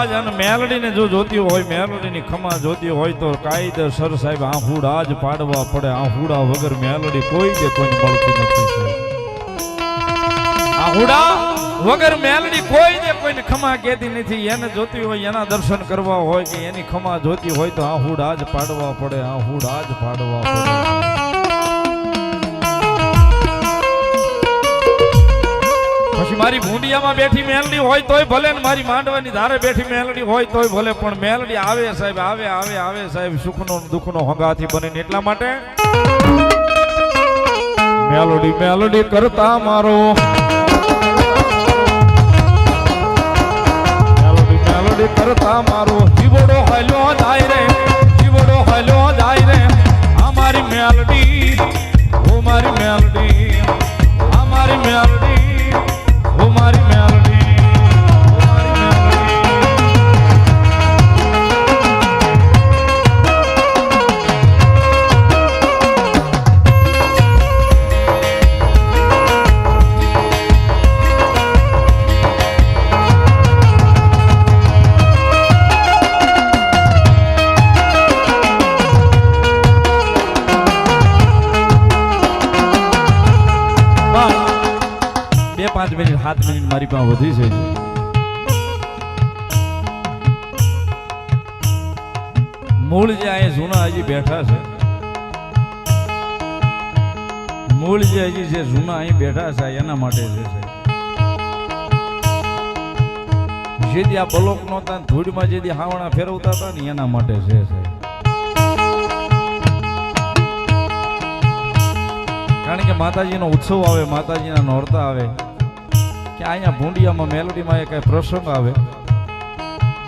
અવાજ અને મેલડીને જો જોતી હોય, મેલડીની ખમા જોતી હોય તો કાયદેસર સાહેબ આહુડા જ પાડવા પડે. આહુડા વગર મેલડી કોઈ દે કોઈને મળતી નથી સાહેબ. આહુડા વગર મેલડી કોઈ દે કોઈને ખમા કહેતી નથી. એને જોતી હોય, એના દર્શન કરવા હોય કે એની ખમા જોતી હોય તો આહુડા જ પાડવા પડે. આહુડા જ પાડવા પડે. પછી મારી ભૂંડિયામાં બેઠી મેલડી હોય તોય ભલે, ને મારી માંડવાની ધારે બેઠી મેલડી હોય તોય ભલે, પણ મેલડી આવે સાહેબ, આવે આવે આવે સાહેબ, સુખનો દુઃખનો હંગાથી બને. એટલા માટે મેલડી મેલડી કરતા મારો, મેલડી મેલડી કરતા મારો જીવડો હાલ્યો જાય રે, જીવડો હાલ્યો જાય રે. અમારી મેલડી, ઓ મારી મેલડી, અમારી મેલડી, ઓ મારી મેલડી, ઓ મારી મેલડી. બે 5 મિનિટ 7 મિનિટ મારી પાસે વધી છે. મૂળ જે અહીંયા જૂના હજી બેઠા છે, મૂળ જે હજી છે જૂના અહીં બેઠા છે એના માટે છે. જેથી આ બલોક નહોતા ધૂળમાં જેથી હાવણા ફેરવતા હતા ને એના માટે છે. કારણ કે માતાજીનો ઉત્સવ આવે, માતાજીના નોરતા આવે કે અહીંયા ભૂંડિયામાં મેલડીમાં એ કઈ પ્રસંગ આવે,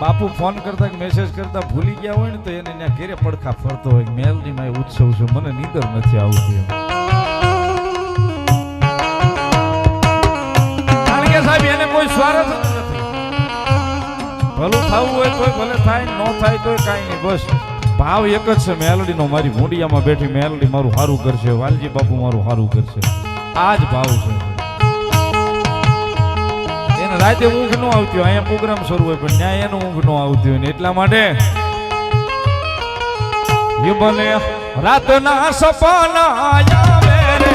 બાપુ ફોન કરતા કે મેસેજ કરતા ભૂલી ગયા હોય ને તો એને ત્યાં ઘેરે પડખા ફરતો હોય, મેલડીમાં એ ઉત્સવ છે, મને નીંદર નથી આવતી. કારણ કે સાહેબ એને કોઈ સ્વાર્થ નથી. ભલું થવું હોય તોય ભલે થાય, ન થાય તોય કાંઈ નહીં. બસ ભાવ એક જ છે મેલડીનો. મારી ભૂંડિયામાં બેઠી મેલડી મારું સારું કરશે, વાલજી બાપુ મારું સારું કરશે, આ જ ભાવ છે. એને રાતે ઊંઘ ન આવતી હોય, અહીંયા પ્રોગ્રામ શરૂ હોય પણ ત્યાં એનું ઊંઘ ન આવતી હોય ને એટલા માટે એ બને રાતના સપના આવે રે,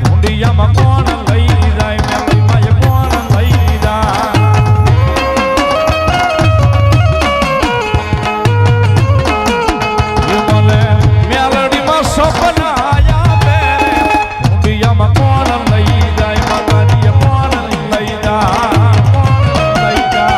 ભૂંડિયામાં કોણ લઈ જાય, મેલડીમાં એ કોણ લઈ જાય. સપના આવે ભૂંડિયામાં કોણ લઈ જાય, માતાજીએ કોણ લઈ જાય, કોણ લઈ જાય.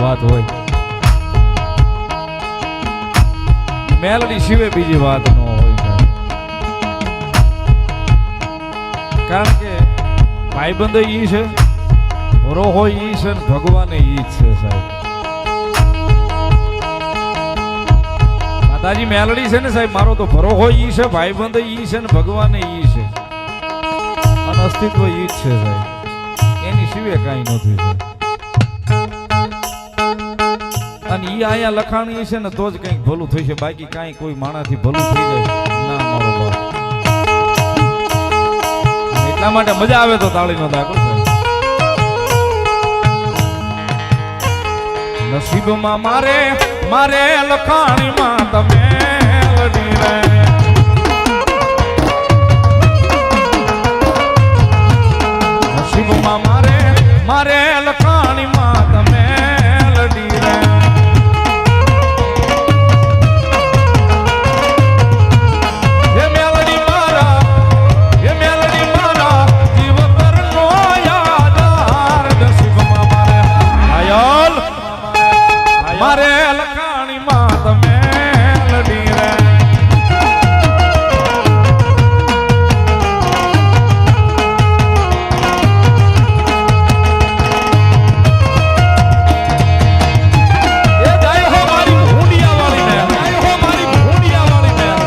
વાત હોય, મેલડી સિવાય બીજી વાત ન હોય. કારણ કે ભાઈબંધ ઈ છે, રોહો ઈ છે, ભગવાન ઈ જ છે સાહેબ. માતાજી મેલડી છે ને સાહેબ, મારો તો ભરો હોય ઈ છે, ભાઈબંધ ઈ છે ને ભગવાન ઈ છે, અને અસ્તિત્વ ઈ જ છે સાહેબ, એની સિવાય કાંઈ નથી સાહેબ. અને ઈ આયા લખાણી છે ને તો જ કંઈક ભલું થશે, બાકી કાંઈ કોઈ માણાથી ભલું થઈ જાય ના મારો બાપ. એટલા માટે મજા આવે તો તાળીનો દાખલો છે. નસીબમાં મારે મારે લખાણીમાં તમે લડી રે, નસીબમાં મારે મારે લખાણીમાં તમે લડી રે. એ મેલડી મારા જીવતરનો યાદાર, નસીબમાં મારે આયલ મારે લખાણીમાં તમે લડી રે. એ જાય હો મારી ભૂંડિયાવાળી મેલ, જાય હો મારી ભૂંડિયાવાળી મેલ.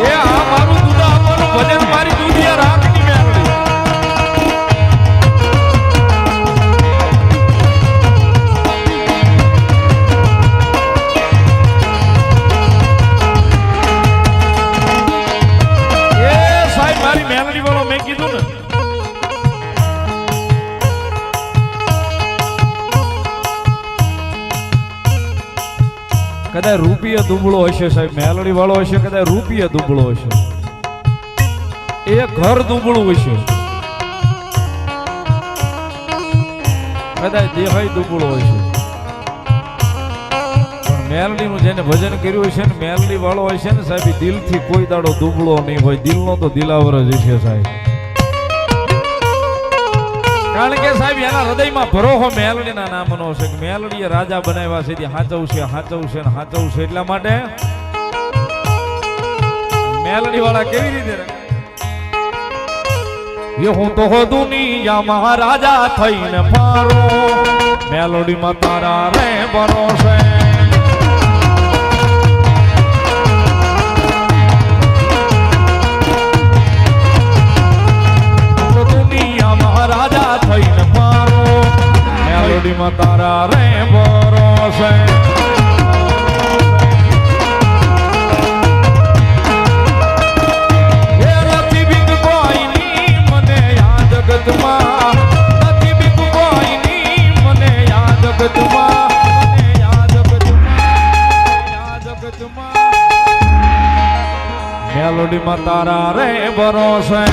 એ આ મારું દૂધ આપવાનું ભજન મારી દૂધિયા રાખની મેલડી. મેલડી વાળો મેં કીધું ને, કદાચ રૂપિયા દુબળો હશે સાહેબ, મેલડી વાળો હશે કદાચ રૂપિયા દુબળો હશે, એ ઘર દુબળું હશે, કદાચ દેહાય દુબળો હશે, પણ મેલડી નું જેને ભજન કર્યું હશે ને, મેલડી વાળો હશે ને સાહેબ, દિલથી કોઈ દાડો દુબળો નહીં હોય, દિલનો તો દિલાવર જ હશે સાહેબ. કારણ કે સાહેબ એના હૃદયમાં ભરોહો મેલડીના નામનો છે, કે મેલડીએ રાજા બનાવ્યા છે, હાચવશે હાચવશે ને હાચવશે. એટલા માટે મેલડી વાળા કેવી રીતે એ હું તો દુનિયામાં રાજા થઈને ફારો, મેલડીમાં તારા રે ભરોસે. રાજા થઈને મારો, મેલડીમાં તારા રે ભરોસે. એ નથી બીક કોઈની મને યાદ જગતમાં, નથી બીક કોઈની મને યાદ જગતમાં, મને યાદ જગતમાં, યાદ જગતમાં. મેલડીમાં તારા રે ભરોસે.